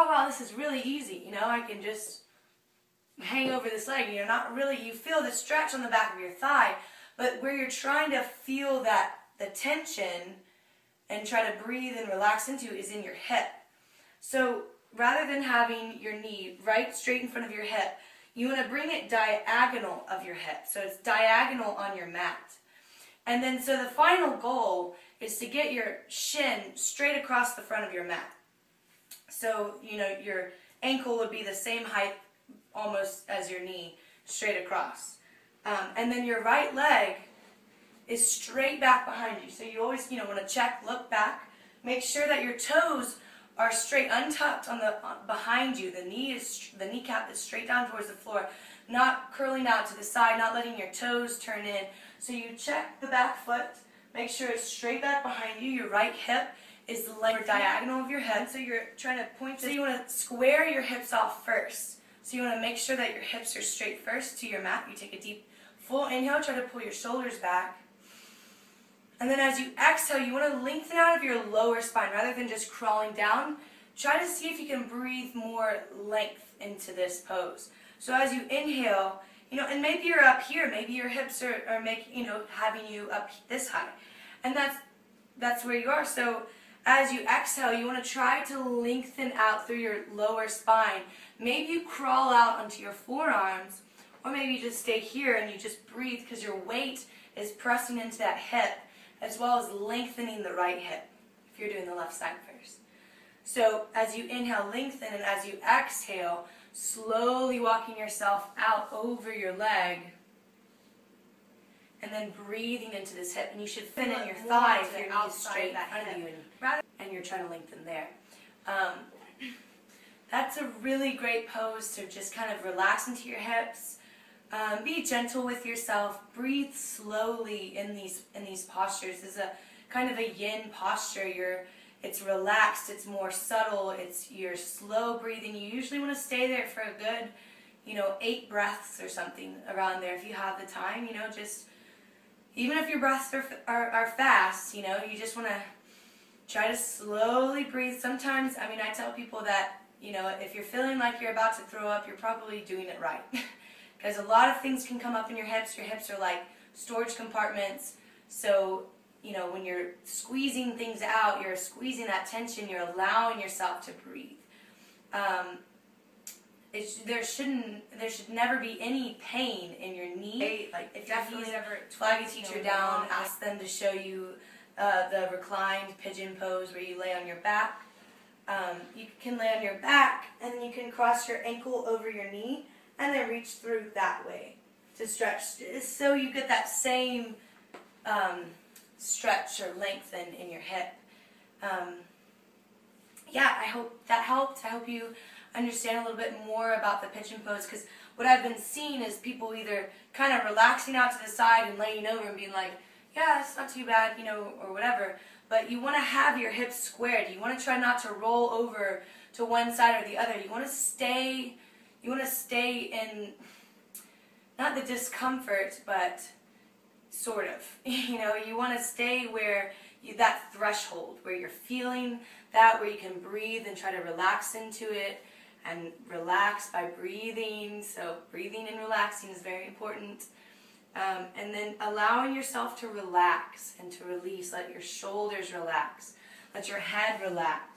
wow, this is really easy. You know, I can just hang over this leg. You're not really, you feel the stretch on the back of your thigh, but where you're trying to feel that, the tension and try to breathe and relax into is in your hip. So rather than having your knee right straight in front of your hip, you want to bring it diagonal of your hip. So it's diagonal on your mat. And then so the final goal is to get your shin straight across the front of your mat. So, you know, your ankle would be the same height almost as your knee, straight across. And then your right leg is straight back behind you. So you always, you know, want to check, look back, make sure that your toes are straight, untucked on the behind you. The kneecap is straight down towards the floor, not curling out to the side, not letting your toes turn in. So you check the back foot, make sure it's straight back behind you. Your right hip is the length or diagonal of your head. So you're trying to point. So you want to square your hips off first. So you want to make sure that your hips are straight first to your mat. You take a deep, full inhale, try to pull your shoulders back. And then as you exhale, you want to lengthen out of your lower spine rather than just crawling down. Try to see if you can breathe more length into this pose. So as you inhale, you know, and maybe you're up here, maybe your hips are making, you know, having you up this high. And that's where you are. So as you exhale, you want to try to lengthen out through your lower spine. Maybe you crawl out onto your forearms, or maybe you just stay here and you just breathe because your weight is pressing into that hip, as well as lengthening the right hip, if you're doing the left side first. So as you inhale, lengthen, and as you exhale, slowly walking yourself out over your leg, and then breathing into this hip. And you should fit in your thigh if your knee is straight in front of you, and you're trying to lengthen there. That's a really great pose to just kind of relax into your hips. Be gentle with yourself. Breathe slowly in these postures. This is a kind of a yin posture. It's relaxed. It's more subtle. You're slow breathing. You usually want to stay there for a good, you know, 8 breaths or something around there if you have the time. You know, just even if your breaths are fast, you know, you just want to try to slowly breathe. Sometimes, I mean, I tell people that, you know, if you're feeling like you're about to throw up, you're probably doing it right. Because a lot of things can come up in your hips. Your hips are like storage compartments. So, you know, when you're squeezing things out, you're squeezing that tension, you're allowing yourself to breathe. There should never be any pain in your knee. Like if your knees ever flag a teacher down, ask them to show you the reclined pigeon pose where you lay on your back. You can lay on your back and then you can cross your ankle over your knee and then reach through that way to stretch, so you get that same stretch or lengthen in your hip. Yeah, I hope that helped. I hope you understand a little bit more about the pigeon pose, because what I've been seeing is people either kind of relaxing out to the side and laying over and being like, yeah, it's not too bad, you know, or whatever. But you want to have your hips squared. You want to try not to roll over to one side or the other. You want to stay in, not the discomfort, but sort of. You know, you want to stay where that threshold, where you're feeling that, where you can breathe and try to relax into it, and relax by breathing. So breathing and relaxing is very important. And then allowing yourself to relax and to release. Let your shoulders relax. Let your head relax.